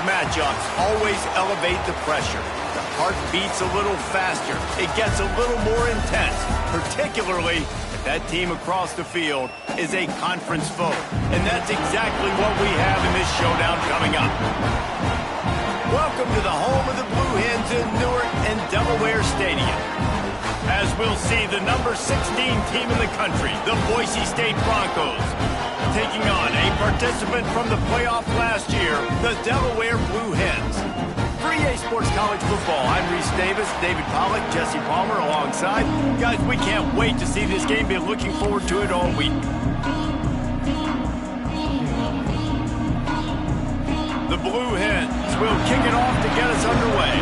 matchups always elevate the pressure. The heart beats a little faster. It gets a little more intense, particularly if that team across the field is a conference foe. And that's exactly what we have in this showdown coming up. Welcome to the home of the Blue Hens in Newark and Delaware Stadium. As we'll see, the number 16 team in the country, the Boise State Broncos, taking on a participant from the playoff last year, the Delaware Blue Hens. For EA Sports College Football, I'm Reese Davis, David Pollack, Jesse Palmer alongside. Guys, we can't wait to see this game. Been looking forward to it all week. The Blue Hens will kick it off to get us underway.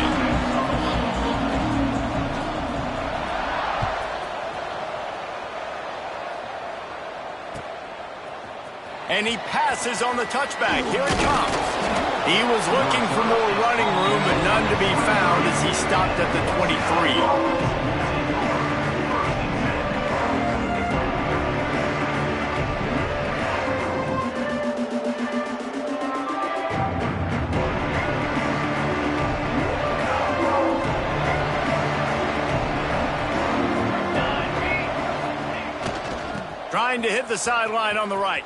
And he passes on the touchback. Here it comes. He was looking for more running room, but none to be found as he stopped at the 23. Trying to hit the sideline on the right.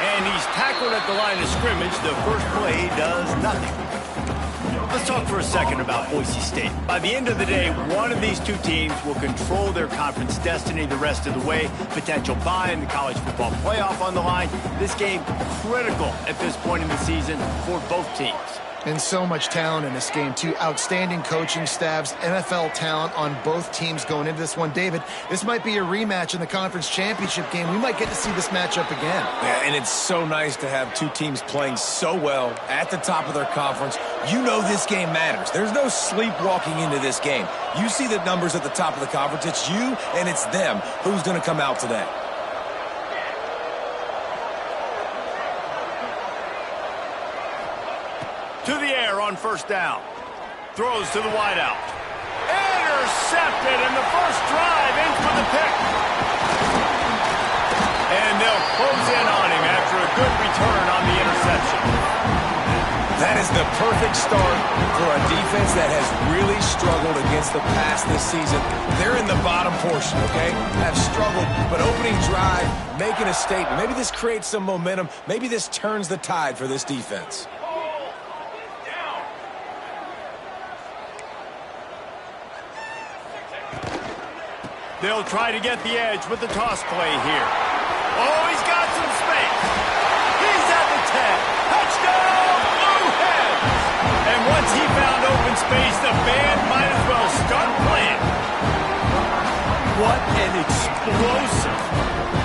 And he's tackled at the line of scrimmage. The first play does nothing. Let's talk for a second about Boise State. By the end of the day, one of these two teams will control their conference destiny the rest of the way. Potential bye in the college football playoff on the line. This game critical at this point in the season for both teams. And so much talent in this game, too. Outstanding coaching staffs, NFL talent on both teams going into this one. David, this might be a rematch in the conference championship game. We might get to see this matchup again. Yeah, and it's so nice to have two teams playing so well at the top of their conference. You know this game matters. There's no sleepwalking into this game. You see the numbers at the top of the conference. It's you and it's them. Who's going to come out today? To the air on first down. Throws to the wideout. Intercepted, and the first drive in for the pick. And they'll close in on him after a good return on the interception. That is the perfect start for a defense that has really struggled against the pass this season. They're in the bottom portion, okay? Have struggled, but opening drive, making a statement. Maybe this creates some momentum. Maybe this turns the tide for this defense. They'll try to get the edge with the toss play here. Oh, he's got some space. He's at the 10. Touchdown, Blue Hens! And once he found open space, the band might as well start playing. What an explosive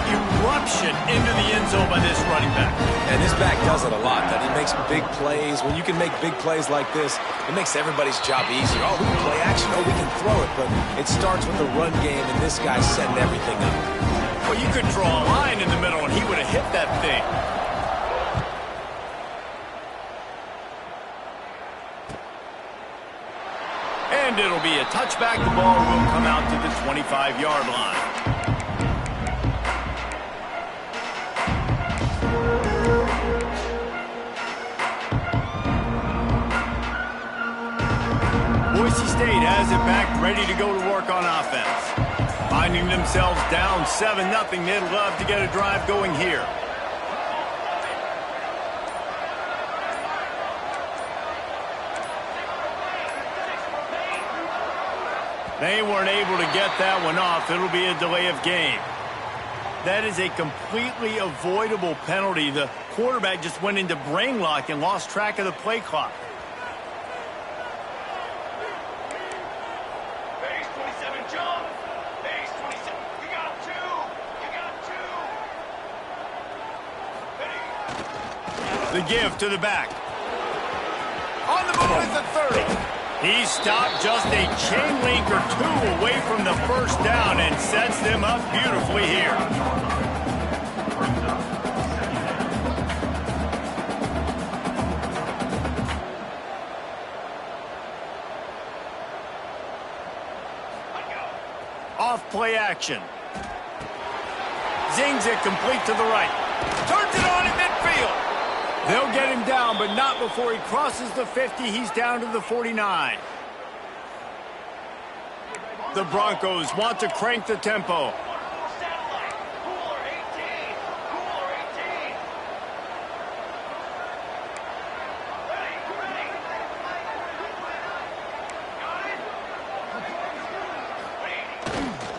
eruption into the end zone by this running back. And this back does it a lot. That he makes big plays. When you can make big plays like this, it makes everybody's job easier. Oh, we can play action. Oh, we can throw it. But it starts with the run game, and this guy's setting everything up. Well, you could draw a line in the middle, and he would have hit that thing. And it'll be a touchback. The ball will come out to the 25-yard line. Boise State has it back, ready to go to work on offense. Finding themselves down 7-0, they'd love to get a drive going here. They weren't able to get that one off. It'll be a delay of game. That is a completely avoidable penalty. The quarterback just went into brain lock and lost track of the play clock. The give to the back. On the move at the 30. He stopped just a chain link or two away from the first down and sets them up beautifully here. Off play action. Zings it complete to the right. Turns it on in midfield. They'll get him down, but not before he crosses the 50. He's down to the 49. The Broncos want to crank the tempo.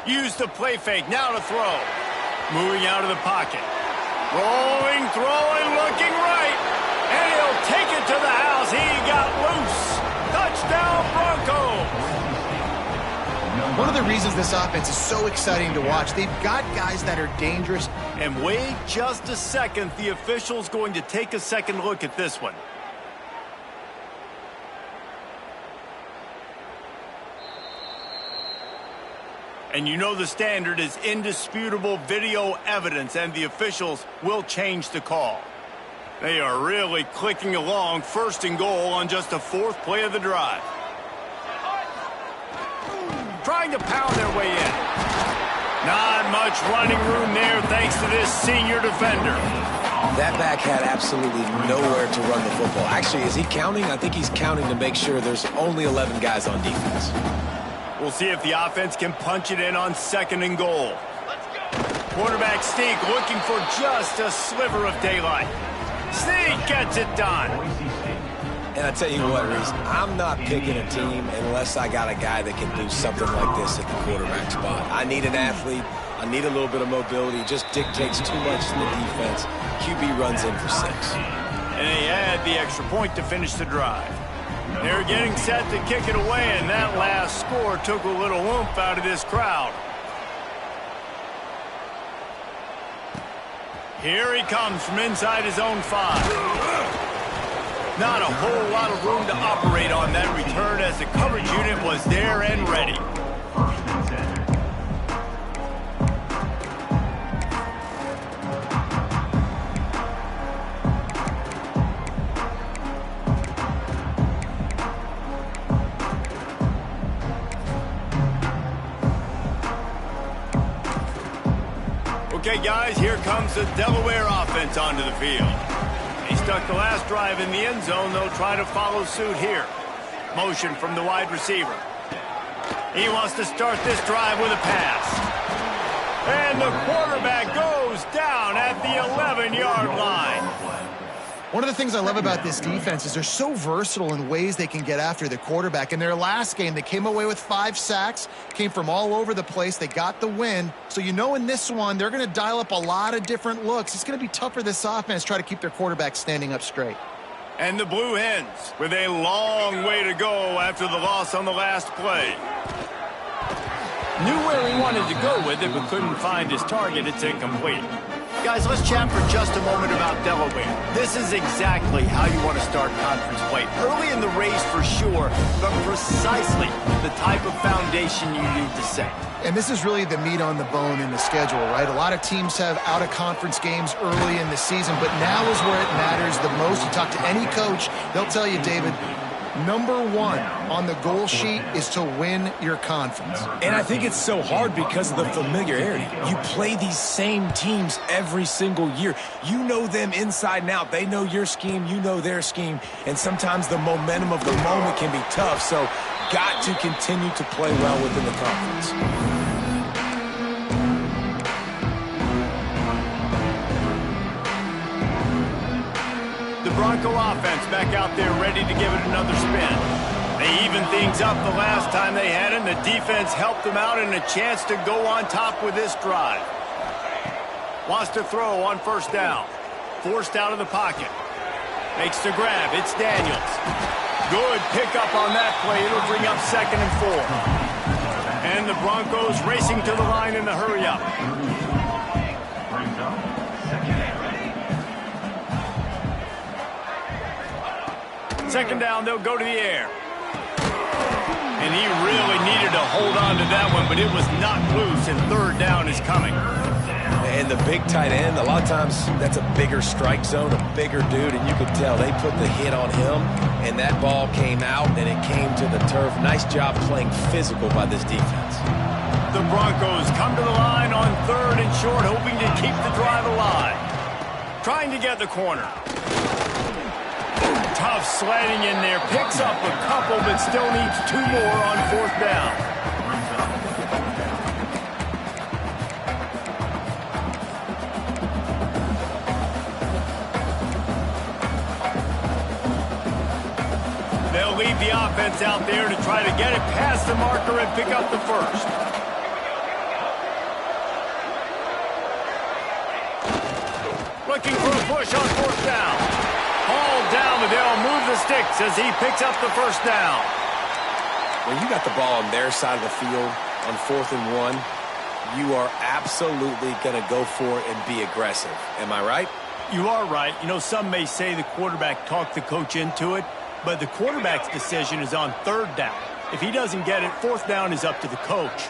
Use the play fake, now to throw. Moving out of the pocket. Rolling, throwing, looking right. And he'll take it to the house. He got loose. Touchdown, Broncos. One of the reasons this offense is so exciting to watch, they've got guys that are dangerous. And wait just a second. The official's going to take a second look at this one. And you know the standard is indisputable video evidence, and the officials will change the call. They are really clicking along, 1st and goal on just the 4th play of the drive. Trying to pound their way in. Not much running room there thanks to this senior defender. That back had absolutely nowhere to run the football. Actually, is he counting? I think he's counting to make sure there's only 11 guys on defense. We'll see if the offense can punch it in on 2nd and goal. Quarterback sneak looking for just a sliver of daylight. Sneak gets it done. And I tell you what, Reese, I'm not picking a team unless I got a guy that can do something like this at the quarterback spot. I need an athlete. I need a little bit of mobility. It just dictates too much in the defense. QB runs in for 6. And they add the extra point to finish the drive. They're getting set to kick it away, and that last score took a little oomph out of this crowd. Here he comes from inside his own 5. Not a whole lot of room to operate on that return as the coverage unit was there and ready. Okay, guys, here comes the Delaware offense onto the field. He stuck the last drive in the end zone. They'll try to follow suit here. Motion from the wide receiver. He wants to start this drive with a pass. And the quarterback goes down at the 11-yard line. One of the things I love about this defense is they're so versatile in ways they can get after the quarterback. In their last game, they came away with 5 sacks, came from all over the place. They got the win. So you know in this one, they're going to dial up a lot of different looks. It's going to be tough for this offense to try to keep their quarterback standing up straight. And the Blue Hens with a long way to go after the loss on the last play. Knew where he wanted to go with it, but couldn't find his target. It's incomplete. Guys, let's chat for just a moment about Delaware. This is exactly how you want to start conference play. Early in the race for sure, but precisely the type of foundation you need to set. And this is really the meat on the bone in the schedule, right? A lot of teams have out-of-conference games early in the season, but now is where it matters the most. You talk to any coach, they'll tell you, David, number 1 on the goal sheet is to win your conference. And I think it's so hard because of the familiarity. You play these same teams every single year. You know them inside and out. They know your scheme, you know their scheme, and sometimes the momentum of the moment can be tough, so got to continue to play well within the conference. Bronco offense back out there ready to give it another spin. They evened things up the last time they had it, and the defense helped them out and a chance to go on top with this drive. Wants to throw on 1st down. Forced out of the pocket. Makes the grab. It's Daniels. Good pickup on that play. It'll bring up 2nd and 4. And the Broncos racing to the line in the hurry-up. Second down, they'll go to the air. And he really needed to hold on to that one, but it was knocked loose, and 3rd down is coming. And the big tight end, a lot of times that's a bigger strike zone, a bigger dude, and you could tell they put the hit on him, and that ball came out, and it came to the turf. Nice job playing physical by this defense. The Broncos come to the line on 3rd and short, hoping to keep the drive alive. Trying to get the corner. Tough sledding in there. Picks up a couple, but still needs 2 more on 4th down. They'll leave the offense out there to try to get it past the marker and pick up the first. Looking for a push on 4th down. Hauled down, but they'll move the sticks as he picks up the first down. When you got the ball on their side of the field on 4th and 1, you are absolutely going to go for it and be aggressive. Am I right? You are right. You know, some may say the quarterback talked the coach into it, but the quarterback's decision is on 3rd down. If he doesn't get it, 4th down is up to the coach.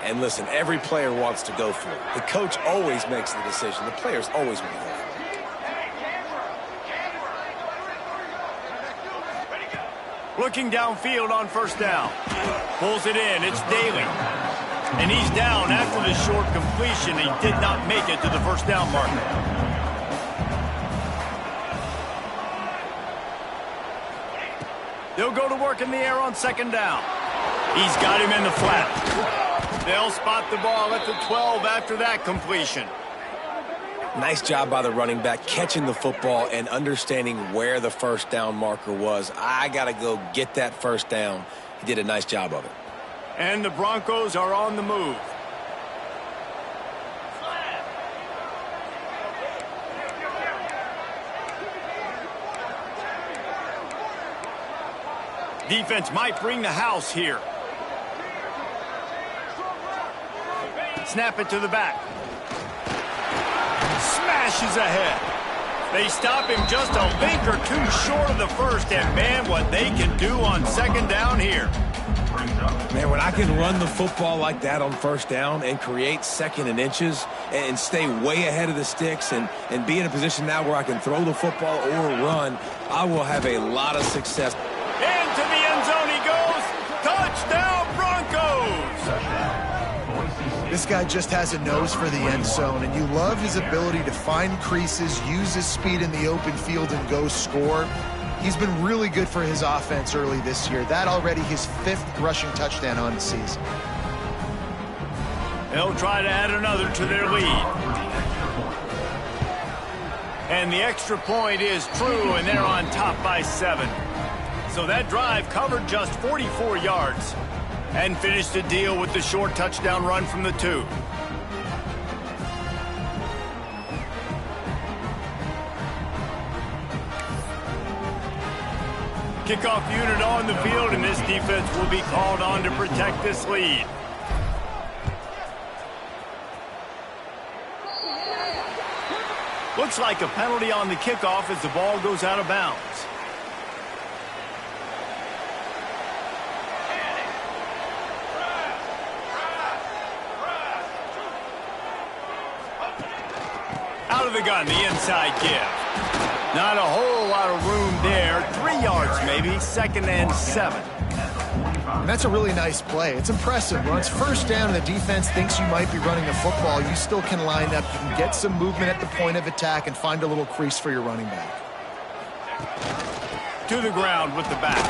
And listen, every player wants to go for it. The coach always makes the decision. The players always want to go for it. Looking downfield on 1st down. Pulls it in. It's Daly. And he's down after the short completion. He did not make it to the 1st down marker. They'll go to work in the air on 2nd down. He's got him in the flat. They'll spot the ball at the 12 after that completion. Nice job by the running back catching the football and understanding where the 1st down marker was. I got to go get that 1st down. He did a nice job of it. And the Broncos are on the move. Defense might bring the house here. Snap it to the back. Smashes ahead. They stop him just a link or 2 short of the first, and man, what they can do on 2nd down here. Man, when I can run the football like that on 1st down and create 2nd and inches and stay way ahead of the sticks and be in a position now where I can throw the football or run, I will have a lot of success. Into the end zone he goes. Touchdown, Broncos! This guy just has a nose for the end zone, and you love his ability to find creases, use his speed in the open field, and go score. He's been really good for his offense early this year. That already his 5th rushing touchdown on the season. They'll try to add another to their lead. And the extra point is true, and they're on top by 7. So that drive covered just 44 yards and finished the deal with the short touchdown run from the 2. Kickoff unit on the field, and this defense will be called on to protect this lead. Looks like a penalty on the kickoff as the ball goes out of bounds. Out of the gun, the inside give. Not a whole lot of room there. 3 yards maybe, 2nd and 7. And that's a really nice play. It's impressive. When it's 1st down and the defense thinks you might be running the football, you still can line up. You can get some movement at the point of attack and find a little crease for your running back. To the ground with the back.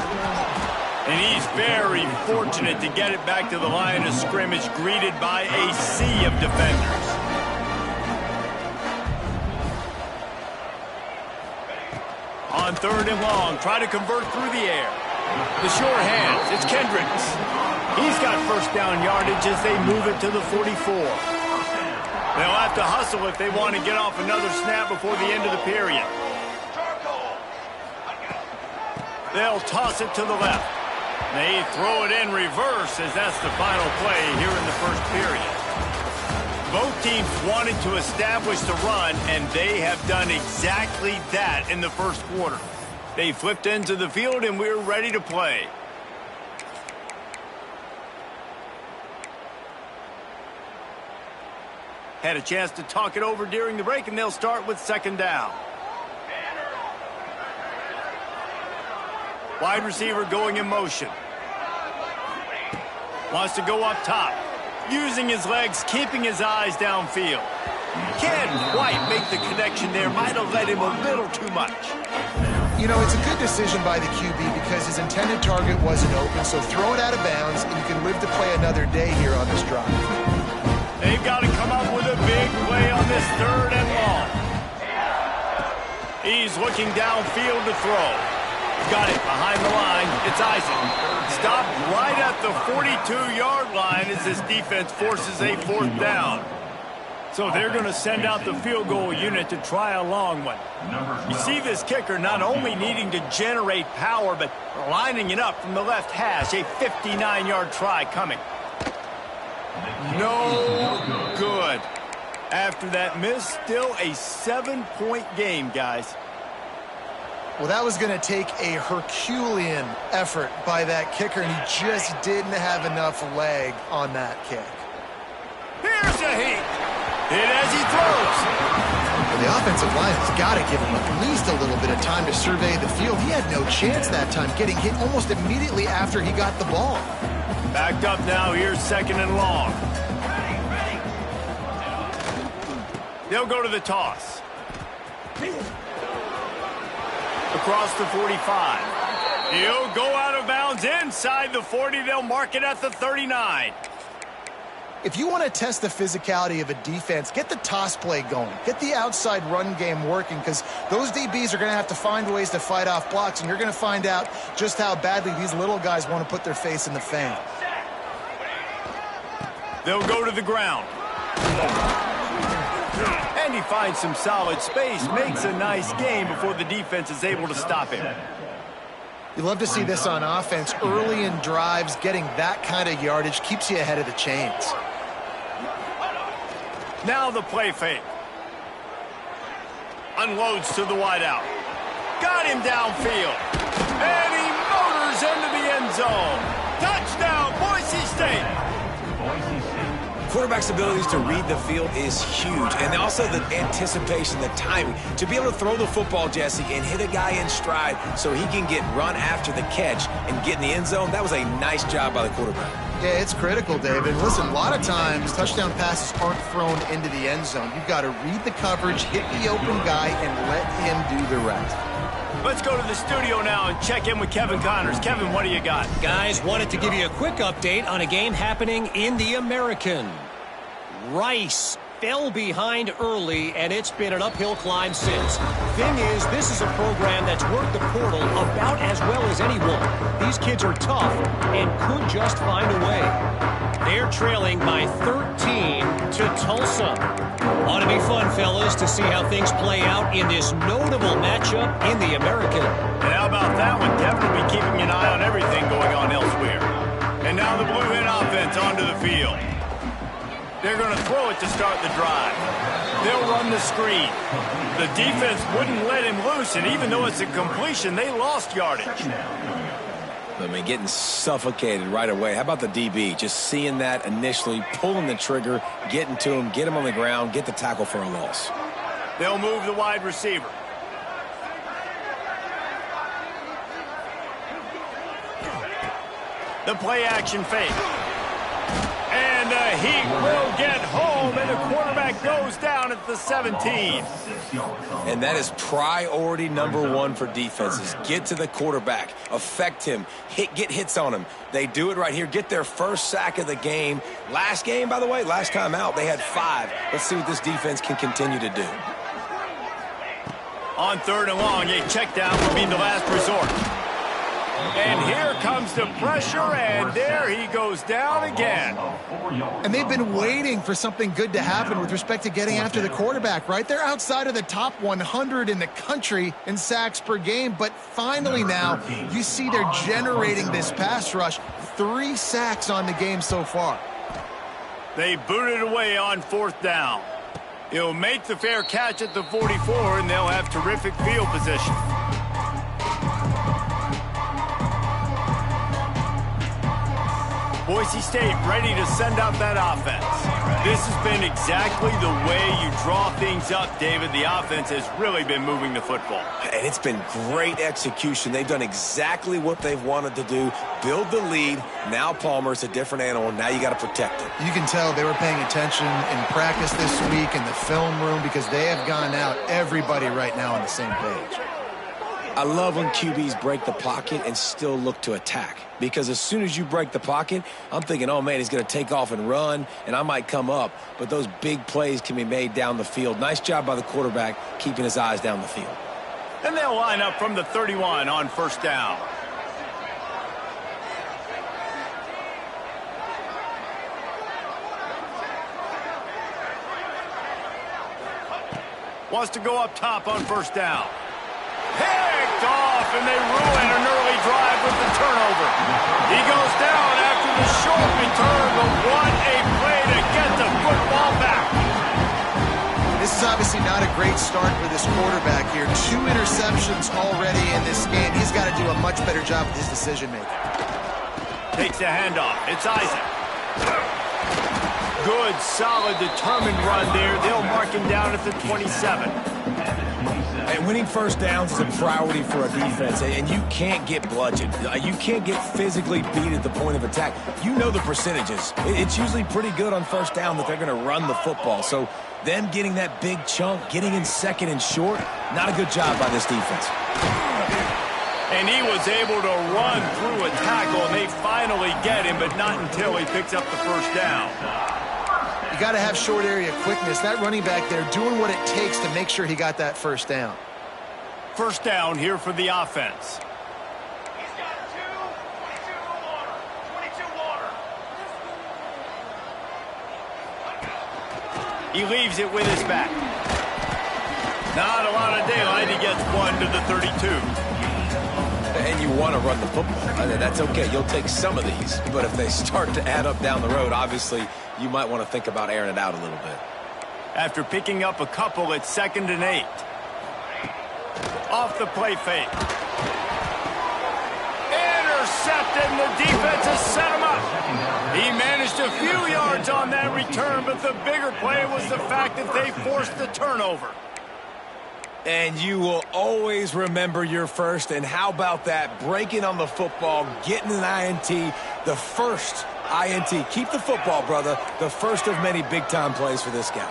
And he's very fortunate to get it back to the line of scrimmage, greeted by a sea of defenders. On 3rd and long, try to convert through the air. The sure hands, it's Kendricks. He's got 1st down yardage as they move it to the 44. They'll have to hustle if they want to get off another snap before the end of the period. They'll toss it to the left. They throw it in reverse as that's the final play here in the 1st period. Both teams wanted to establish the run, and they have done exactly that in the 1st quarter. They flipped into the field, and we're ready to play. Had a chance to talk it over during the break, and they'll start with 2nd down. Wide receiver going in motion. Wants to go up top. Using his legs, keeping his eyes downfield. Can't quite make the connection there. Might have led him a little too much. You know, it's a good decision by the QB because his intended target wasn't open, so throw it out of bounds, and you can live to play another day here on this drive. They've got to come up with a big play on this 3rd and long. He's looking downfield to throw. Got it behind the line. It's Isaac. Stopped right at the 42-yard line as this defense forces a 4th down. So they're going to send out the field goal unit to try a long one. You see this kicker not only needing to generate power, but lining it up from the left hash. A 59-yard try coming. No good. After that miss, still a 7-point game, guys. Well, that was going to take a Herculean effort by that kicker, and he just didn't have enough leg on that kick. Here's a heat. Hit as he throws. Well, the offensive line has got to give him at least a little bit of time to survey the field. He had no chance that time, getting hit almost immediately after he got the ball. Backed up now. Here's 2nd and long. They'll go to the toss. Across the 45. He'll go out of bounds inside the 40. They'll mark it at the 39. If you want to test the physicality of a defense, get the toss play going. Get the outside run game working, because those DBs are going to have to find ways to fight off blocks, and you're going to find out just how badly these little guys want to put their face in the fan. They'll go to the ground. And he finds some solid space, makes a nice game before the defense is able to stop him. You love to see this on offense. Early in drives, getting that kind of yardage keeps you ahead of the chains. Now the play fake. Unloads to the wideout. Got him downfield. And he motors into the end zone. Touchdown, Boise State. Quarterback's abilities to read the field is huge, and also the anticipation, the timing. To be able to throw the football, Jesse, and hit a guy in stride so he can get run after the catch and get in the end zone, that was a nice job by the quarterback. Yeah, it's critical, David. Listen, a lot of times touchdown passes aren't thrown into the end zone. You've got to read the coverage, hit the open guy, and let him do the rest. Let's go to the studio now and check in with Kevin Connors. Kevin, what do you got? Guys, wanted to give you a quick update on a game happening in the American. Rice fell behind early, and it's been an uphill climb since. Thing is, this is a program that's worked the portal about as well as anyone. These kids are tough and could just find a way. They're trailing by 13 to Tulsa. Ought to be fun, fellas, to see how things play out in this notable matchup in the American. And how about that one? Kevin will be keeping an eye on everything going on elsewhere. And now the Blue Hen offense onto the field. They're going to throw it to start the drive. They'll run the screen. The defense wouldn't let him loose, and even though it's a completion, they lost yardage. I mean, getting suffocated right away. How about the DB? Just seeing that initially, pulling the trigger, getting to him, get him on the ground, get the tackle for a loss. They'll move the wide receiver. The play action fake. And he will get home, and the quarterback goes down at the 17. And that is priority number one for defenses. Get to the quarterback, affect him, get hits on him. They do it right here, get their first sack of the game. Last game, by the way, last time out, they had 5. Let's see what this defense can continue to do. On 3rd and long, a check down will be the last resort. And here comes the pressure, and there he goes down again. And they've been waiting for something good to happen with respect to getting after the quarterback, right? They're outside of the top 100 in the country in sacks per game, but finally now you see they're generating this pass rush. 3 sacks on the game so far. They booted away on 4th down. He'll make the fair catch at the 44, and they'll have terrific field position. Boise State ready to send out that offense. This has been exactly the way you draw things up, David. The offense has really been moving the football. And it's been great execution. They've done exactly what they've wanted to do. Build the lead. Now Palmer's a different animal. Now you got to protect him. You can tell they were paying attention in practice this week in the film room because they have gone out, everybody right now on the same page. I love when QBs break the pocket and still look to attack. Because as soon as you break the pocket, I'm thinking, oh, man, he's going to take off and run, and I might come up. But those big plays can be made down the field. Nice job by the quarterback keeping his eyes down the field. And they'll line up from the 31 on first down. Wants to go up top on first down. Picked off, and they ruin an early drive with the turnover. He goes down after the short return, but what a play to get the football back. This is obviously not a great start for this quarterback here. 2 interceptions already in this game. He's got to do a much better job with his decision-making. Takes the handoff. It's Isaac. Good, solid, determined run there. They'll mark him down at the 27. And winning first downs is a priority for a defense, and you can't get bludgeoned. You can't get physically beat at the point of attack. You know the percentages. It's usually pretty good on first down that they're going to run the football. So them getting that big chunk, getting in second and short, not a good job by this defense. And he was able to run through a tackle, and they finally get him, but not until he picks up the first down. You got to have short area quickness. That running back there doing what it takes to make sure he got that first down. First down here for the offense. He's got 22 water. He leaves it with his back. Not a lot of daylight. He gets 1 to the 32. And you want to run the football. That's okay. You'll take some of these. But if they start to add up down the road, obviously, you might want to think about airing it out a little bit. After picking up a couple, it's 2nd and 8. Off the play fake. Intercepted, and the defense has set him up. He managed a few yards on that return, but the bigger play was the fact that they forced the turnover. And you will always remember your first. And how about that? Breaking on the football, getting an INT, the first INT. Keep the football, brother. The first of many big-time plays for this guy.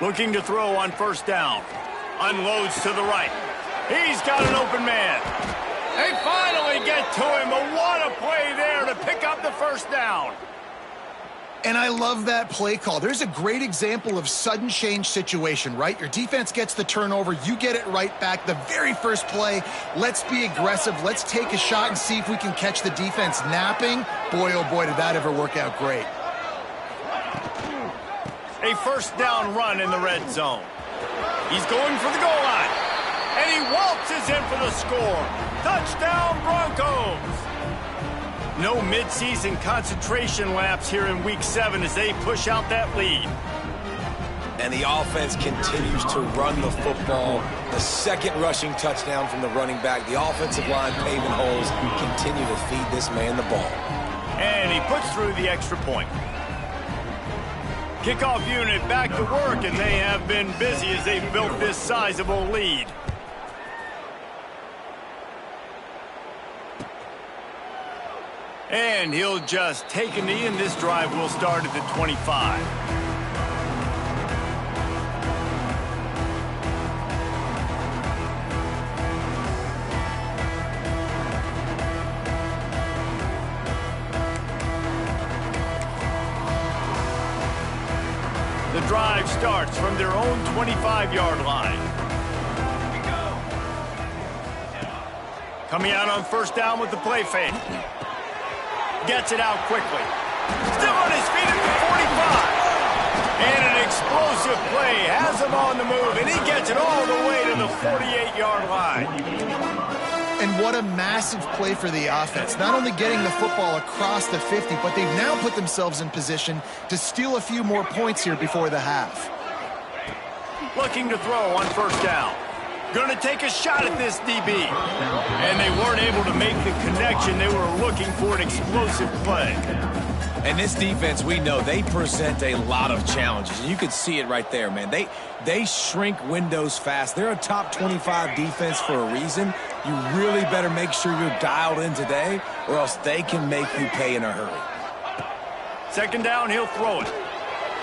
Looking to throw on first down. Unloads to the right. He's got an open man. They finally get to him, but what a play there to pick up the first down. And I love that play call. There's a great example of sudden change situation, right? Your defense gets the turnover. You get it right back. The very first play, let's be aggressive. Let's take a shot and see if we can catch the defense napping. Boy, oh boy, did that ever work out great. A first down run in the red zone. He's going for the goal line. And he waltzes in for the score. Touchdown, Broncos. No midseason concentration laps here in Week 7 as they push out that lead. And the offense continues to run the football. The second rushing touchdown from the running back. The offensive line paving holes. Continue to feed this man the ball. And he puts through the extra point. Kickoff unit back to work, and they have been busy as they've built this sizable lead. And he'll just take a knee, and this drive will start at the 25. The drive starts from their own 25-yard line. Coming out on first down with the play fake. Gets it out quickly. Still on his feet at the 45. And an explosive play has him on the move, and he gets it all the way to the 48-yard line. And what a massive play for the offense. Not only getting the football across the 50, but they've now put themselves in position to steal a few more points here before the half. Looking to throw on first down. Going to take a shot at this DB. And they weren't able to make the connection. They were looking for an explosive play. And this defense, we know, they present a lot of challenges. And you can see it right there, man. They shrink windows fast. They're a top 25 defense for a reason. You really better make sure you're dialed in today, or else they can make you pay in a hurry. Second down, he'll throw it.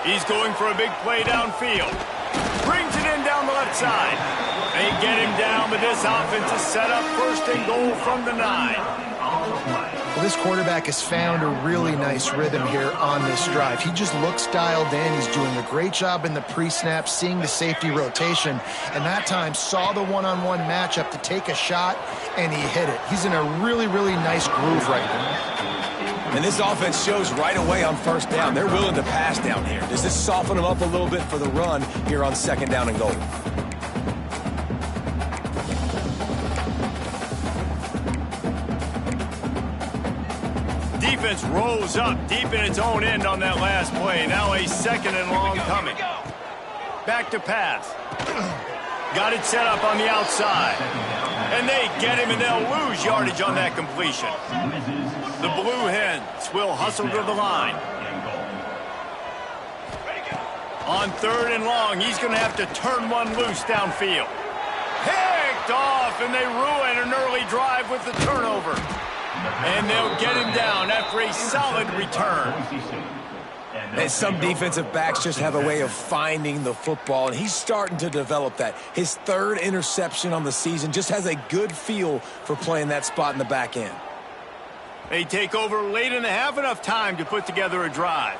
He's going for a big play downfield. Brings it in down the left side. They get him down, but this offense is set up first and goal from the 9. Well, this quarterback has found a really nice rhythm here on this drive. He just looks dialed in. He's doing a great job in the pre-snap, seeing the safety rotation, and that time saw the one-on-one matchup to take a shot, and he hit it. He's in a really, really nice groove right now. And this offense shows right away on first down. They're willing to pass down here. Does this soften them up a little bit for the run here on second down and goal? Defense rolls up deep in its own end on that last play. Now a second and long coming. Back to pass. Got it set up on the outside. And they get him, and they'll lose yardage on that completion. The Blue Hens will hustle to the line. On third and long, he's going to have to turn one loose downfield. Picked off, and they ruin an early drive with the turnover. And they'll get him down after a solid return. And some defensive backs just have a way of finding the football, and he's starting to develop that. His third interception on the season, just has a good feel for playing that spot in the back end. They take over late in the half, enough time to put together a drive.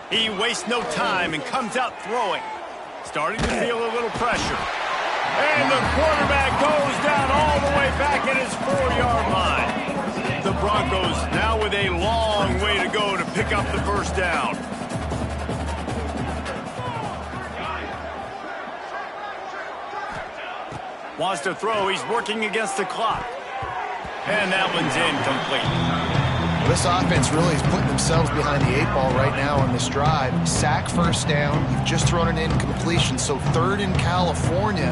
He wastes no time and comes out throwing. Starting to feel a little pressure. And the quarterback goes down all the way back at his 4-yard line. The Broncos now with a long way to go to pick up the first down. Wants to throw. He's working against the clock. And that one's incomplete. This offense really is putting themselves behind the 8 ball right now on this drive. Sack first down. You've just thrown an incompletion, so third in California.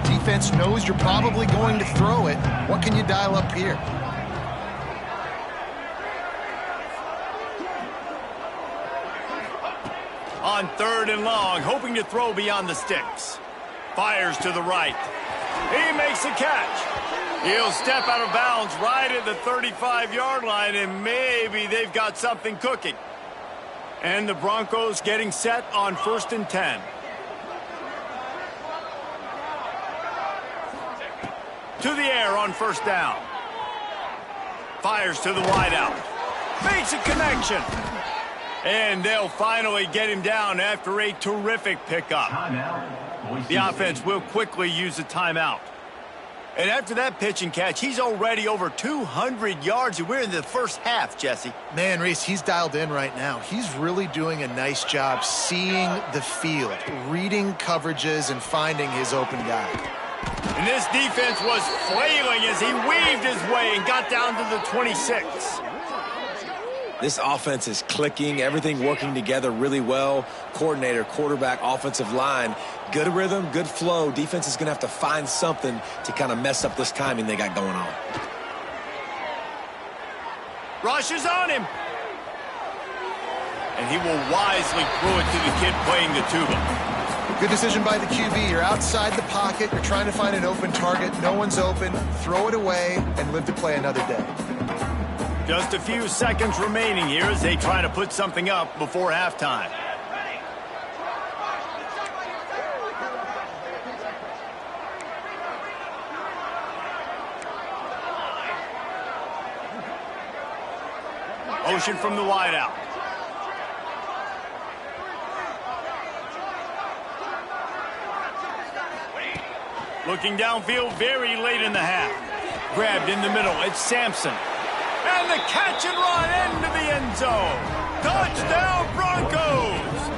Defense knows you're probably going to throw it. What can you dial up here? On third and long, hoping to throw beyond the sticks. Fires to the right. He makes a catch. He'll step out of bounds right at the 35-yard line, and maybe they've got something cooking. And the Broncos getting set on 1st and 10. To the air on first down. Fires to the wideout. Makes a connection. And they'll finally get him down after a terrific pickup. The offense will quickly use a timeout. And after that pitch and catch, he's already over 200 yards, and we're in the first half, Jesse. Man, Reese, he's dialed in right now. He's really doing a nice job seeing the field, reading coverages, and finding his open guy. And this defense was flailing as he weaved his way and got down to the 26. This offense is clicking, everything working together really well. Coordinator, quarterback, offensive line, good rhythm, good flow. Defense is going to have to find something to kind of mess up this timing they got going on. Rush is on him. And he will wisely throw it to the kid playing the tuba. Good decision by the QB. You're outside the pocket. You're trying to find an open target. No one's open. Throw it away and live to play another day. Just a few seconds remaining here as they try to put something up before halftime. Motion from the wideout. Looking downfield very late in the half. Grabbed in the middle. It's Sampson. And the catch and run into the end zone. Touchdown, Broncos!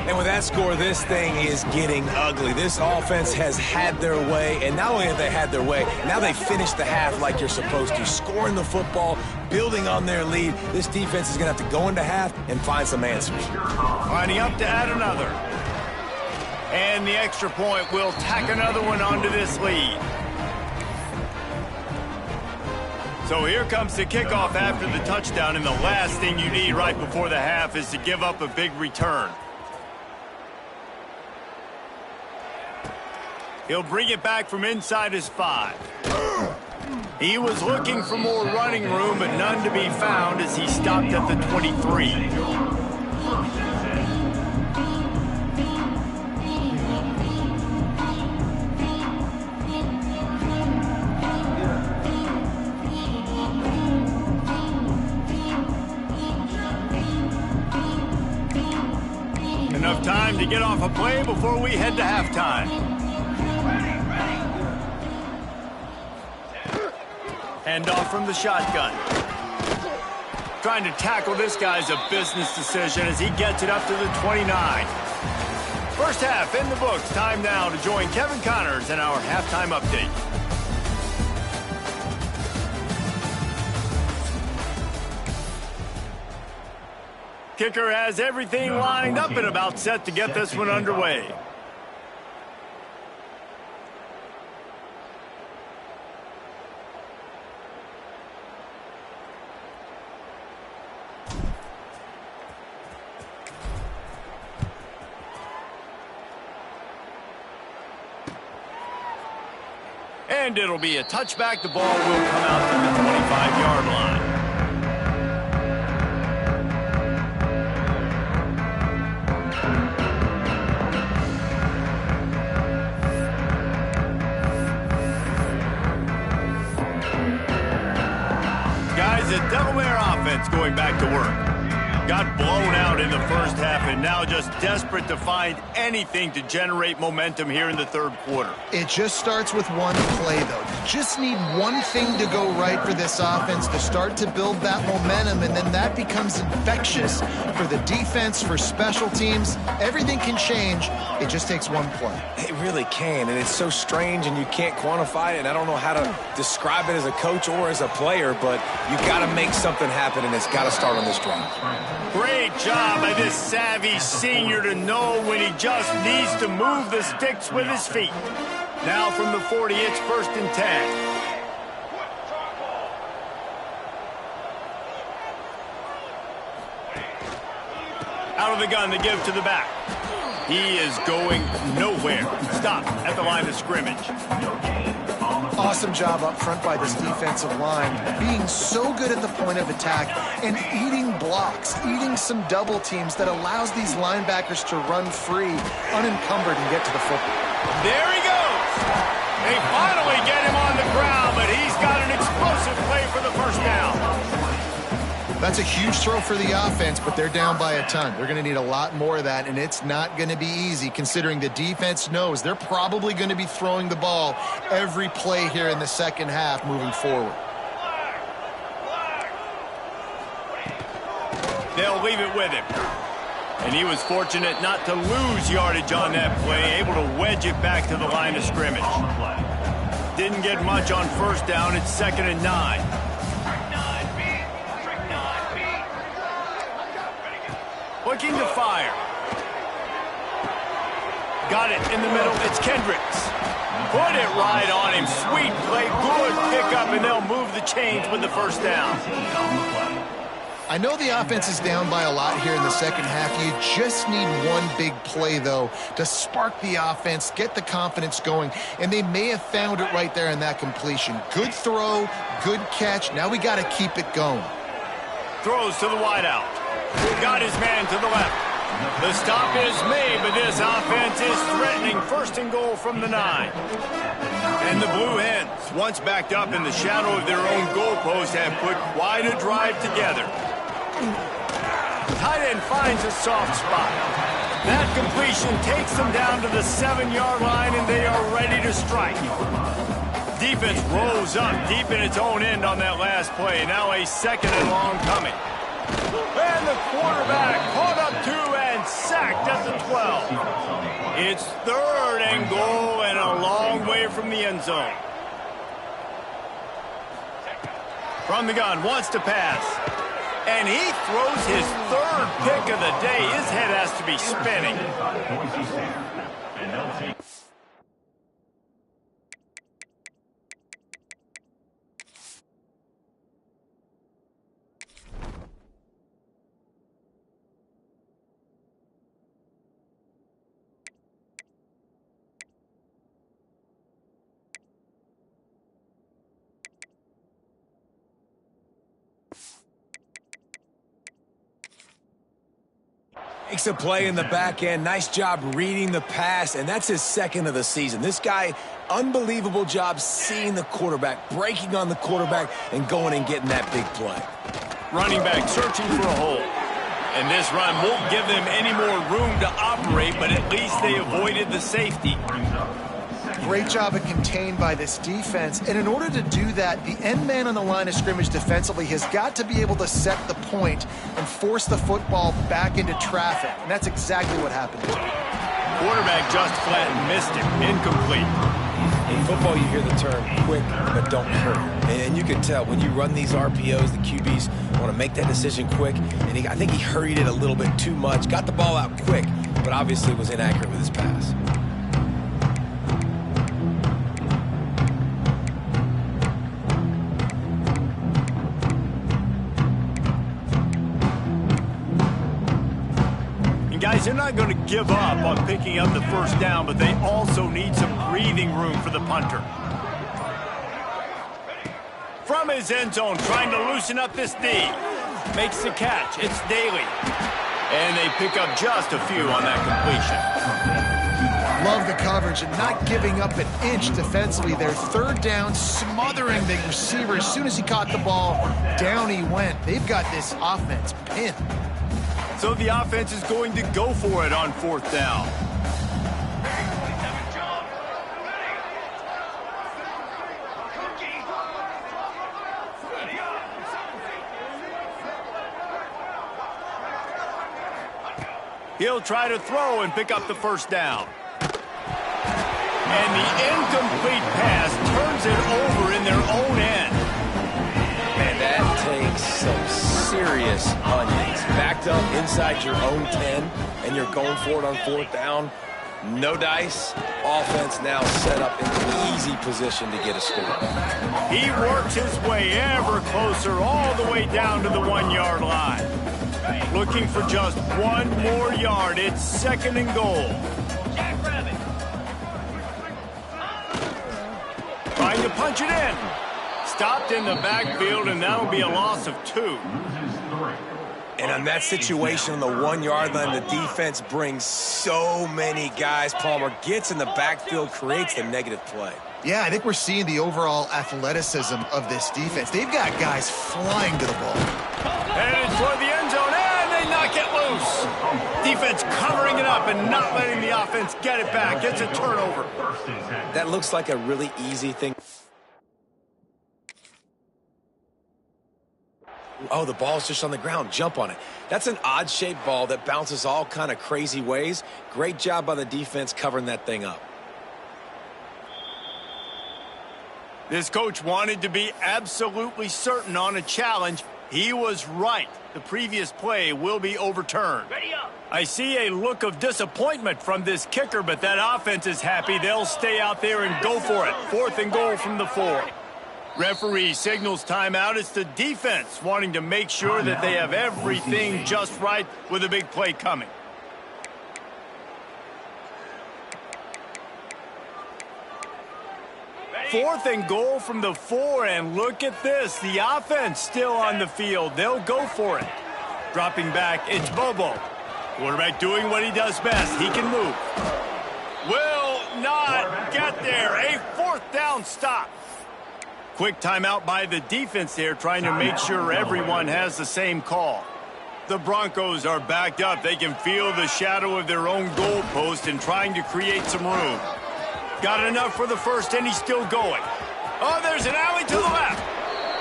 And with that score, this thing is getting ugly. This offense has had their way, and not only have they had their way, now they finished the half like you're supposed to, scoring the football, building on their lead. This defense is going to have to go into half and find some answers. Lining up to add another. And the extra point will tack another one onto this lead. So here comes the kickoff after the touchdown, and the last thing you need right before the half is to give up a big return. He'll bring it back from inside his 5. He was looking for more running room, but none to be found as he stopped at the 23. Enough time to get off a play before we head to halftime. Handoff from the shotgun. Trying to tackle this guy's a business decision as he gets it up to the 29. First half in the books. Time now to join Kevin Connors in our halftime update. Kicker has everything lined up and about set to get this one underway. And it'll be a touchback. The ball will come out to the 25-yard line. Guys, the Delaware offense going back to work. Got blown out in the first half and now just desperate to find anything to generate momentum here in the third quarter. It just starts with one play, though. You just need one thing to go right for this offense to start to build that momentum, and then that becomes infectious for the defense, for special teams. Everything can change. It just takes one play. It really can, and it's so strange, and you can't quantify it, and I don't know how to describe it as a coach or as a player, but you got to make something happen, and it's got to start on this drive. Great job by this savvy senior to know when he just needs to move the sticks with his feet. Now from the 40, it's 1st and 10. Out of the gun to give to the back. He is going nowhere. Stop at the line of scrimmage. Awesome job up front by this defensive line, being so good at the point of attack and eating blocks, eating some double teams that allows these linebackers to run free, unencumbered, and get to the football. There he goes. They finally get him on the ground, but he's got an explosive play for the first down. That's a huge throw for the offense, but they're down by a ton. They're going to need a lot more of that, and it's not going to be easy considering the defense knows they're probably going to be throwing the ball every play here in the second half moving forward. They'll leave it with him. And he was fortunate not to lose yardage on that play, able to wedge it back to the line of scrimmage. Didn't get much on first down. It's 2nd and 9. Looking to fire. Got it in the middle. It's Kendricks. Put it right on him. Sweet play. Good pickup, and they'll move the chains with the first down. I know the offense is down by a lot here in the second half. You just need one big play, though, to spark the offense, get the confidence going, and they may have found it right there in that completion. Good throw, good catch. Now we got to keep it going. Throws to the wideout. Got his man to the left. The stop is made, but this offense is threatening 1st and goal from the 9. And the Blue Hens, once backed up in the shadow of their own goalpost, have put quite a drive together. Tight end finds a soft spot. That completion takes them down to the 7-yard line, and they are ready to strike. Defense rolls up deep in its own end on that last play. Now a 2nd and long coming. And the quarterback caught up to and sacked at the 12. It's 3rd and goal and a long way from the end zone. From the gun, wants to pass. And he throws his 3rd pick of the day. His head has to be spinning. Makes a play in the back end. Nice job reading the pass, and that's his second of the season. This guy, unbelievable job seeing the quarterback, breaking on the quarterback, and going and getting that big play. Running back searching for a hole. And this run won't give them any more room to operate, but at least they avoided the safety. Great job of contained by this defense. And in order to do that, the end man on the line of scrimmage defensively has got to be able to set the point and force the football back into traffic. And that's exactly what happened. Quarterback just flat missed it. Incomplete. In football, you hear the term quick but don't hurry. And you can tell when you run these RPOs, the QBs want to make that decision quick. And I think he hurried it a little bit too much. Got the ball out quick, but obviously was inaccurate with his pass. Guys, they're not going to give up on picking up the first down, but they also need some breathing room for the punter. From his end zone, trying to loosen up this D. Makes the catch. It's Daly. And they pick up just a few on that completion. Love the coverage and not giving up an inch defensively there. Third down, smothering the receiver. As soon as he caught the ball, down he went. They've got this offense pinned. So the offense is going to go for it on fourth down. He'll try to throw and pick up the first down. And the incomplete pass turns it over in their own end. Man, that takes some serious onions. Backed up inside your own 10, and you're going for it on fourth down. No dice. Offense now set up in an easy position to get a score. He works his way ever closer all the way down to the 1 yard line. Looking for just one more yard. It's second and goal. Trying to punch it in. Stopped in the backfield, and that'll be a loss of 2. And on that situation on the 1 yard line, the defense brings so many guys. Palmer gets in the backfield, creates the negative play. Yeah, I think we're seeing the overall athleticism of this defense. They've got guys flying to the ball. Headed toward the end zone, and they knock it loose. Defense covering it up and not letting the offense get it back. It's a turnover. That looks like a really easy thing. Oh, the ball's just on the ground. Jump on it. That's an odd-shaped ball that bounces all kind of crazy ways. Great job by the defense covering that thing up. This coach wanted to be absolutely certain on a challenge. He was right. The previous play will be overturned. I see a look of disappointment from this kicker, but that offense is happy. They'll stay out there and go for it. Fourth and goal from the 4. Referee signals timeout. It's the defense wanting to make sure that they have everything just right with a big play coming. Fourth and goal from the 4, and look at this. The offense still on the field. They'll go for it. Dropping back, it's Bobo. Quarterback doing what he does best. He can move. Will not get there. A fourth down stop. Quick timeout by the defense there, trying to make sure everyone has the same call. The Broncos are backed up. They can feel the shadow of their own goalpost and trying to create some room. Got enough for the first, and he's still going. Oh, there's an alley to the left.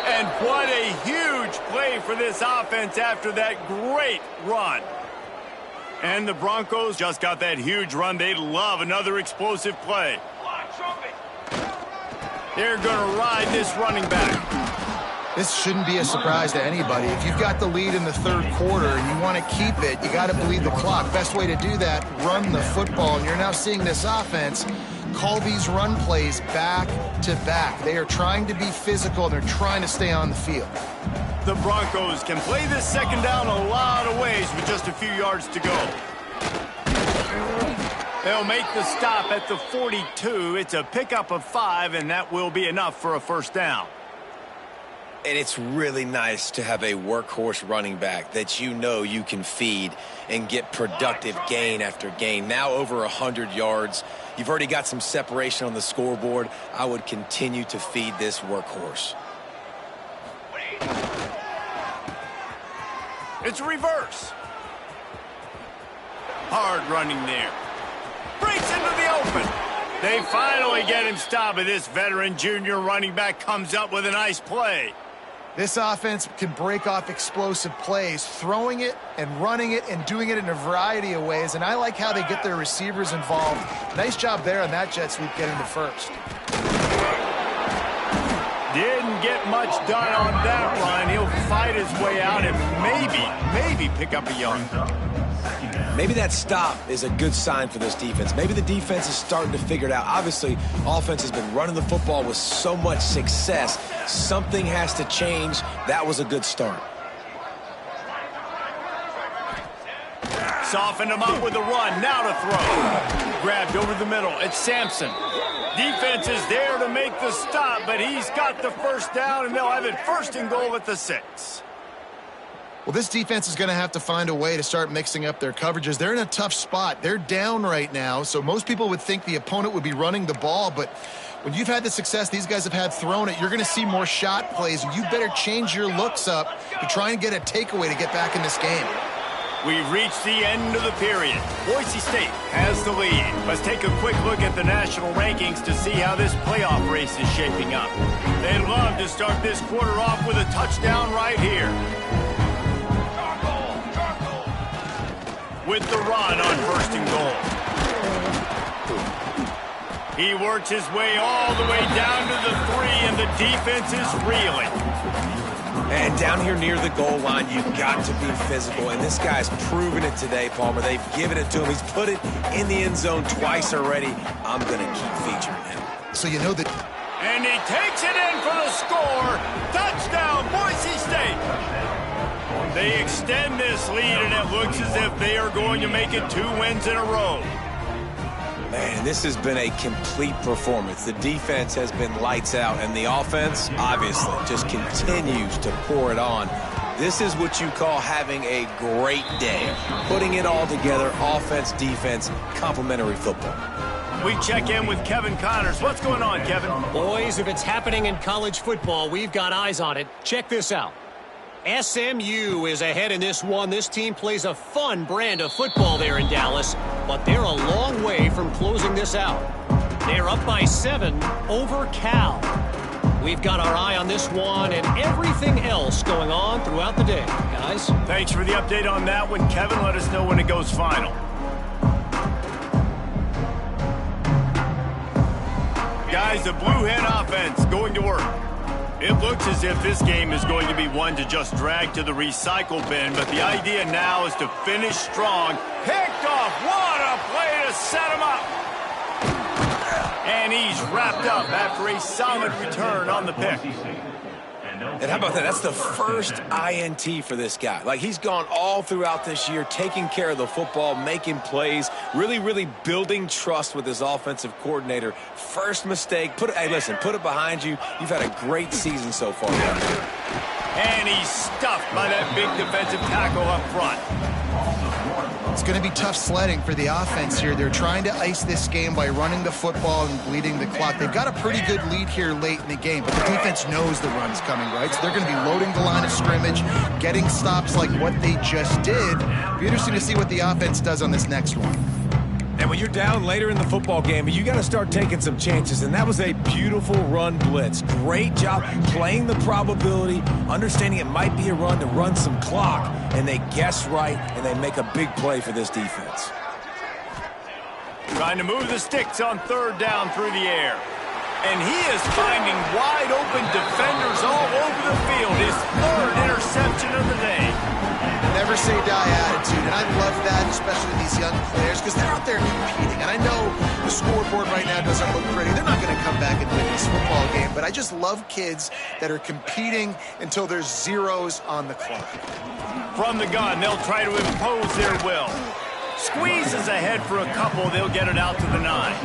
And what a huge play for this offense after that great run. And the Broncos just got that huge run. They love another explosive play. They're going to ride this running back. This shouldn't be a surprise to anybody. If you've got the lead in the third quarter and you want to keep it, you got to bleed the clock. Best way to do that, run the football. And you're now seeing this offense call these run plays back to back. They are trying to be physical, and they're trying to stay on the field. The Broncos can play this second down a lot of ways with just a few yards to go. They'll make the stop at the 42. It's a pickup of 5, and that will be enough for a first down. And it's really nice to have a workhorse running back that you know you can feed and get productive gain after gain. Now over 100 yards. You've already got some separation on the scoreboard. I would continue to feed this workhorse. It's a reverse. Hard running there. Breaks into the open. They finally get him stopped, but this veteran junior running back comes up with a nice play. This offense can break off explosive plays, throwing it and running it and doing it in a variety of ways, and I like how they get their receivers involved. Nice job there on that jet sweep getting to first. Didn't get much done on that run. He'll fight his way out and maybe pick up a yard. Maybe that stop is a good sign for this defense. Maybe the defense is starting to figure it out. Obviously, offense has been running the football with so much success. Something has to change. That was a good start. Softened him up with a run. Now to throw. Grabbed over the middle. It's Sampson. Defense is there to make the stop, but he's got the first down, and they'll have it 1st and goal at the 6. Well, this defense is going to have to find a way to start mixing up their coverages. They're in a tough spot. They're down right now, so most people would think the opponent would be running the ball, but when you've had the success these guys have had throwing it, you're going to see more shot plays, and you better change your looks up to try and get a takeaway to get back in this game. We've reached the end of the period. Boise State has the lead. Let's take a quick look at the national rankings to see how this playoff race is shaping up. They'd love to start this quarter off with a touchdown right here. With the run on 1st and goal. He works his way all the way down to the 3, and the defense is reeling. And down here near the goal line, you've got to be physical. And this guy's proven it today, Palmer. They've given it to him. He's put it in the end zone twice already. I'm going to keep featuring him. So you know that... And he takes it in for the score. Touchdown, Boise State. They extend this lead, and it looks as if they are going to make it 2 wins in a row. Man, this has been a complete performance. The defense has been lights out, and the offense, obviously, just continues to pour it on. This is what you call having a great day. Putting it all together, offense, defense, complementary football. We check in with Kevin Connors. What's going on, Kevin? Boys, if it's happening in college football, we've got eyes on it. Check this out. SMU is ahead in this one. This team plays a fun brand of football there in Dallas, but they're a long way from closing this out. They're up by 7 over Cal. We've got our eye on this one and everything else going on throughout the day, guys. Thanks for the update on that one, Kevin. Let us know when it goes final. Guys, the Blue Hen offense going to work. It looks as if this game is going to be one to just drag to the recycle bin, but the idea now is to finish strong. Picked off. What a play to set him up. And he's wrapped up after a solid return on the pick. And how about that? That's the first INT for this guy. Like, he's gone all throughout this year, taking care of the football, making plays, really building trust with his offensive coordinator. First mistake. Hey, listen, put it behind you. You've had a great season so far. And he's stuffed by that big defensive tackle up front. It's going to be tough sledding for the offense here. They're trying to ice this game by running the football and bleeding the clock. They've got a pretty good lead here late in the game, but the defense knows the run's coming, right? So they're going to be loading the line of scrimmage, getting stops like what they just did. It'll be interesting to see what the offense does on this next one. And when you're down later in the football game, you got to start taking some chances, and that was a beautiful run blitz. Great job playing the probability, understanding it might be a run to run some clock, and they guess right, and they make a big play for this defense. Trying to move the sticks on 3rd down through the air. And he is finding wide open defenders all over the field. His 3rd interception of the day. Never say die attitude, and I love that, especially these young players, because they're out there competing. And I know the scoreboard right now doesn't look pretty. They're not going to come back and win this football game, but I just love kids that are competing until there's zeros on the clock. From the gun, they'll try to impose their will. Squeezes ahead for a couple. They'll get it out to the 9.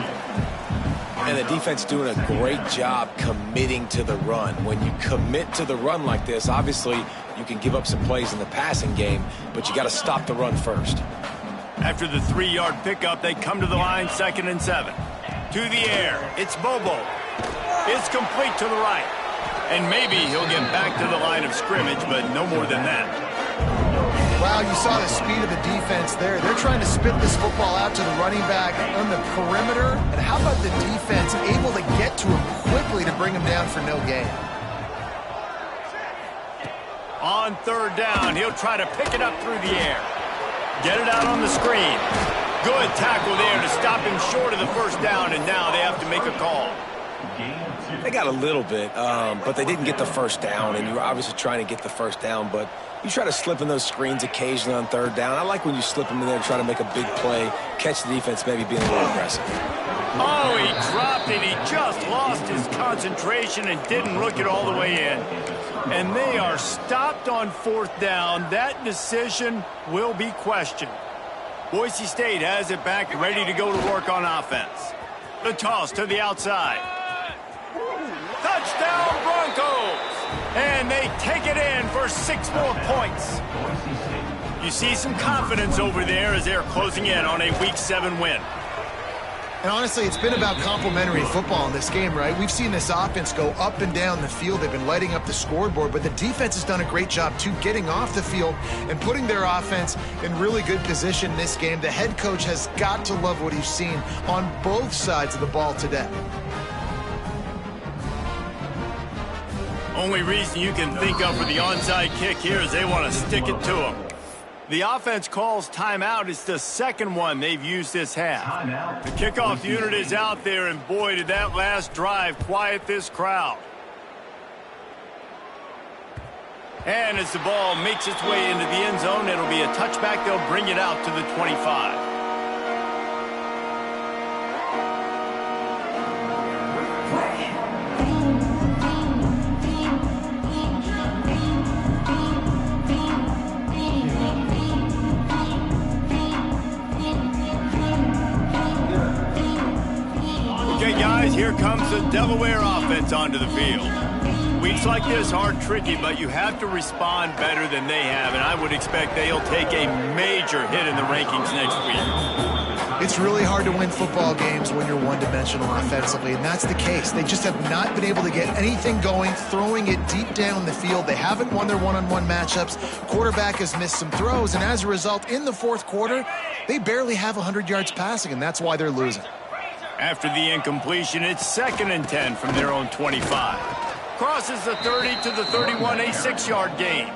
And the defense doing a great job committing to the run. When you commit to the run like this, obviously you can give up some plays in the passing game, but you got to stop the run first. After the 3-yard pickup, they come to the line, 2nd and 7. To the air, it's Bobo. It's complete to the right. And maybe he'll get back to the line of scrimmage, but no more than that. Wow, you saw the speed of the defense there. They're trying to spit this football out to the running back on the perimeter. And how about the defense able to get to him quickly to bring him down for no gain? On 3rd down, he'll try to pick it up through the air. Get it out on the screen. Good tackle there to stop him short of the 1st down, and now they have to make a call. They got a little bit, but they didn't get the 1st down, and you were obviously trying to get the 1st down, but you try to slip in those screens occasionally on 3rd down. I like when you slip them in there and try to make a big play, catch the defense maybe being a little aggressive. Oh, he dropped it. He just lost his concentration and didn't look it all the way in. And they are stopped on 4th down. That decision will be questioned. Boise State has it back, ready to go to work on offense. The toss to the outside. Touchdown Broncos! And they take it in for 6 more points. You see some confidence over there as they're closing in on a Week 7 win. And honestly, it's been about complementary football in this game, right? We've seen this offense go up and down the field. They've been lighting up the scoreboard, but the defense has done a great job, too, getting off the field and putting their offense in really good position in this game. The head coach has got to love what he's seen on both sides of the ball today. Only reason you can think of for the onside kick here is they want to stick it to him. The offense calls timeout. It's the 2nd one they've used this half. The kickoff unit is out there, and boy, did that last drive quiet this crowd. And as the ball makes its way into the end zone, it'll be a touchback. They'll bring it out to the 25. Here comes the Delaware offense onto the field. Weeks like this are tricky, but you have to respond better than they have, and I would expect they'll take a major hit in the rankings next week. It's really hard to win football games when you're one-dimensional offensively, and that's the case. They just have not been able to get anything going, throwing it deep down the field. They haven't won their one-on-one matchups. Quarterback has missed some throws, and as a result, in the 4th quarter, they barely have 100 yards passing, and that's why they're losing. After the incompletion, it's 2nd and 10 from their own 25. Crosses the 30 to the 31, a 6-yard gain.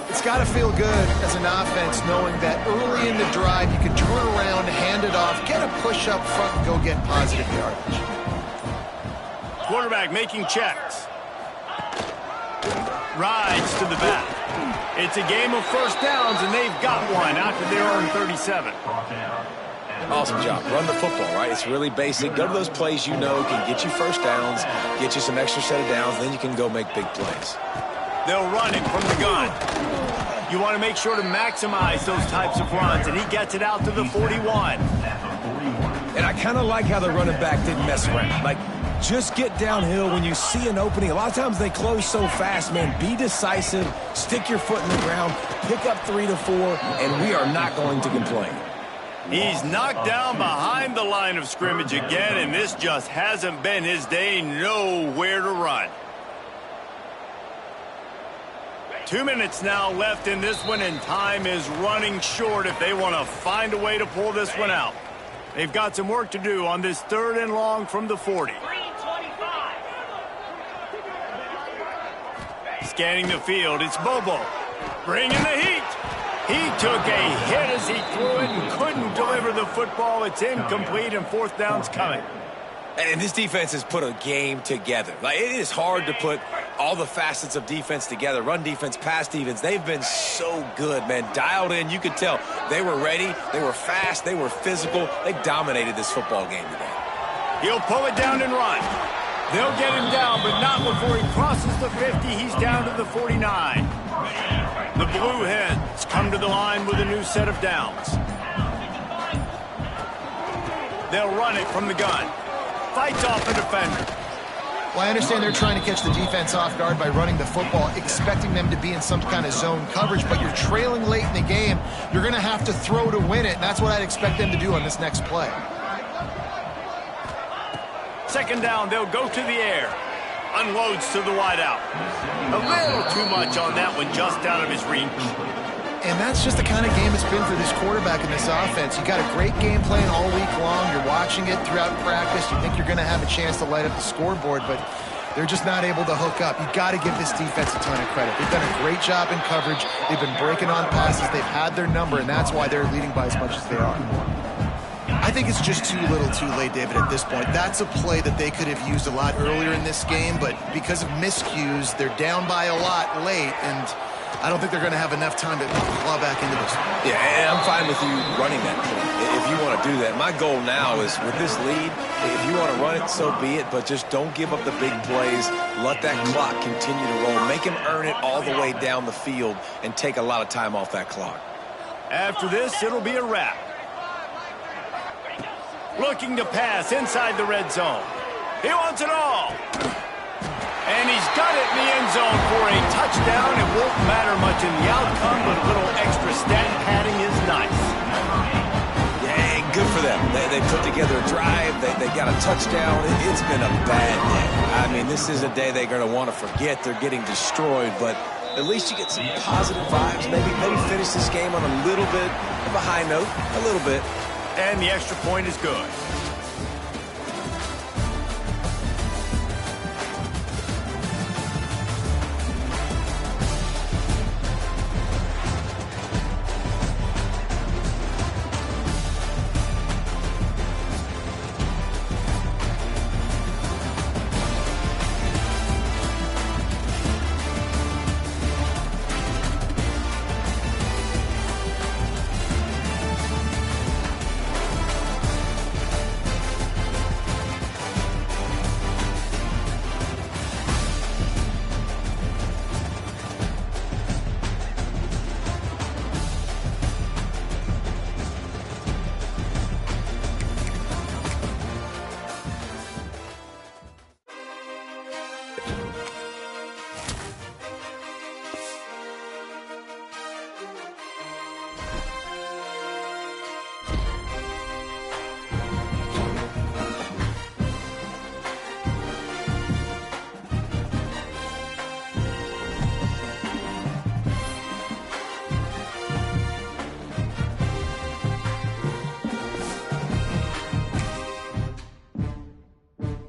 It's got to feel good as an offense knowing that early in the drive you can turn around, hand it off, get a push up front, and go get positive yardage. Quarterback making checks. Rides to the back. It's a game of 1st downs, and they've got one out to their own 37. Awesome job. Run the football, right? It's really basic. Go to those plays you know can get you 1st downs, get you some extra set of downs, then you can go make big plays. They'll run it from the gun. You want to make sure to maximize those types of runs, and he gets it out to the 41. And I kind of like how the running back didn't mess around. Like, just get downhill when you see an opening. A lot of times they close so fast, man. Be decisive, stick your foot in the ground, pick up 3 to 4, and we are not going to complain. He's knocked down behind the line of scrimmage again, and this just hasn't been his day. Nowhere to run. 2 minutes now left in this one, and time is running short if they want to find a way to pull this one out. They've got some work to do on this 3rd and long from the 40. Scanning the field, it's Bobo. Bringing the heat. He took a hit as he threw it and couldn't deliver the football. It's incomplete, and 4th down's coming. And this defense has put a game together. Like, it is hard to put all the facets of defense together. Run defense, pass defense. They've been so good, man. Dialed in. You could tell they were ready. They were fast. They were physical. They dominated this football game today. He'll pull it down and run. They'll get him down, but not before he crosses the 50. He's down to the 49. The Blue Hens come to the line with a new set of downs. They'll run it from the gun. Fights off the defender. Well, I understand they're trying to catch the defense off guard by running the football, expecting them to be in some kind of zone coverage, but you're trailing late in the game. You're going to have to throw to win it, and that's what I'd expect them to do on this next play. Second down, they'll go to the air. Unloads to the wideout. A little too much on that one, just out of his reach. And that's just the kind of game it's been for this quarterback in this offense. You got a great game plan all week long. You're watching it throughout practice. You think you're going to have a chance to light up the scoreboard, but they're just not able to hook up. You got to give this defense a ton of credit. They've done a great job in coverage. They've been breaking on passes. They've had their number, and that's why they're leading by as much as they are. I think it's just too little too late, David, at this point. That's a play that they could have used a lot earlier in this game, but because of miscues, they're down by a lot late, and I don't think they're going to have enough time to claw back into this. Yeah, and I'm fine with you running that point if you want to do that. My goal now is with this lead, if you want to run it, so be it, but just don't give up the big plays. Let that clock continue to roll. Make him earn it all the way down the field and take a lot of time off that clock. After this, it'll be a wrap. Looking to pass inside the red zone. He wants it all. And he's got it in the end zone for a touchdown. It won't matter much in the outcome, but a little extra stat padding is nice. Yeah, good for them. They put together a drive. They got a touchdown. It's been a bad day. I mean, this is a day they're going to want to forget. They're getting destroyed, but at least you get some positive vibes. Maybe finish this game on a little bit of a high note, a little bit. And the extra point is good.